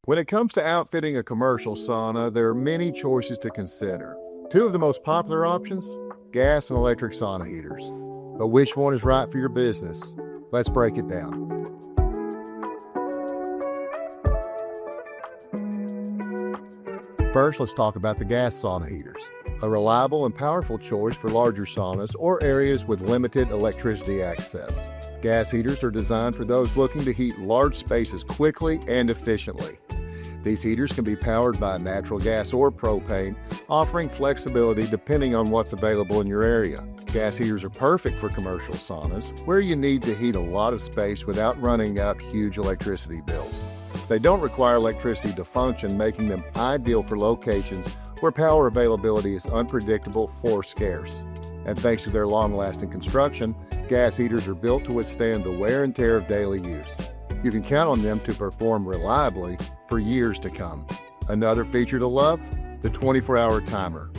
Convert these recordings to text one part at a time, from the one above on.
When it comes to outfitting a commercial sauna, there are many choices to consider. Two of the most popular options, gas and electric sauna heaters. But which one is right for your business? Let's break it down. First, let's talk about the gas sauna heaters, a reliable and powerful choice for larger saunas or areas with limited electricity access. Gas heaters are designed for those looking to heat large spaces quickly and efficiently. These heaters can be powered by natural gas or propane, offering flexibility depending on what's available in your area. Gas heaters are perfect for commercial saunas, where you need to heat a lot of space without running up huge electricity bills. They don't require electricity to function, making them ideal for locations where power availability is unpredictable or scarce. And thanks to their long-lasting construction, gas heaters are built to withstand the wear and tear of daily use. You can count on them to perform reliably for years to come. Another feature to love, the 24-hour timer.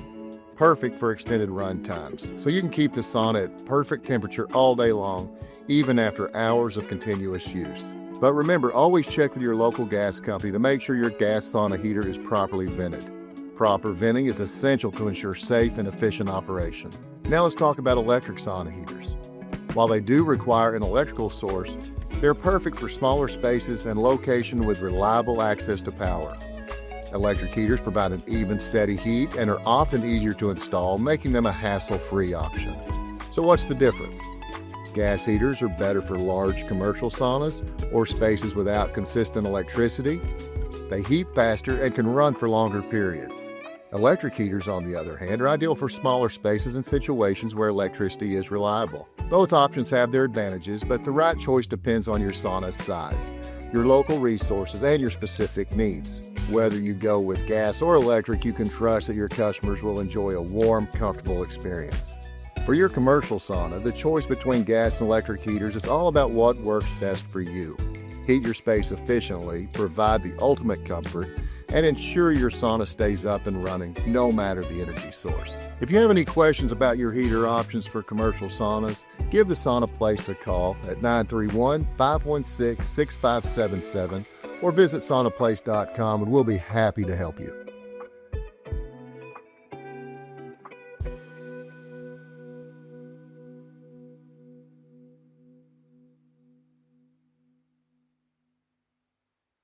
Perfect for extended run times, so you can keep the sauna at perfect temperature all day long, even after hours of continuous use. But remember, always check with your local gas company to make sure your gas sauna heater is properly vented. Proper venting is essential to ensure safe and efficient operation. Now let's talk about electric sauna heaters. While they do require an electrical source, they're perfect for smaller spaces and locations with reliable access to power. Electric heaters provide an even, steady heat and are often easier to install, making them a hassle-free option. So what's the difference? Gas heaters are better for large commercial saunas or spaces without consistent electricity. They heat faster and can run for longer periods. Electric heaters, on the other hand, are ideal for smaller spaces and situations where electricity is reliable. Both options have their advantages, but the right choice depends on your sauna's size, your local resources, and your specific needs. Whether you go with gas or electric, you can trust that your customers will enjoy a warm, comfortable experience. For your commercial sauna, the choice between gas and electric heaters is all about what works best for you. Heat your space efficiently, provide the ultimate comfort, and ensure your sauna stays up and running no matter the energy source. If you have any questions about your heater options for commercial saunas, give the Sauna Place a call at 931-516-6577 or visit saunaplace.com and we'll be happy to help you.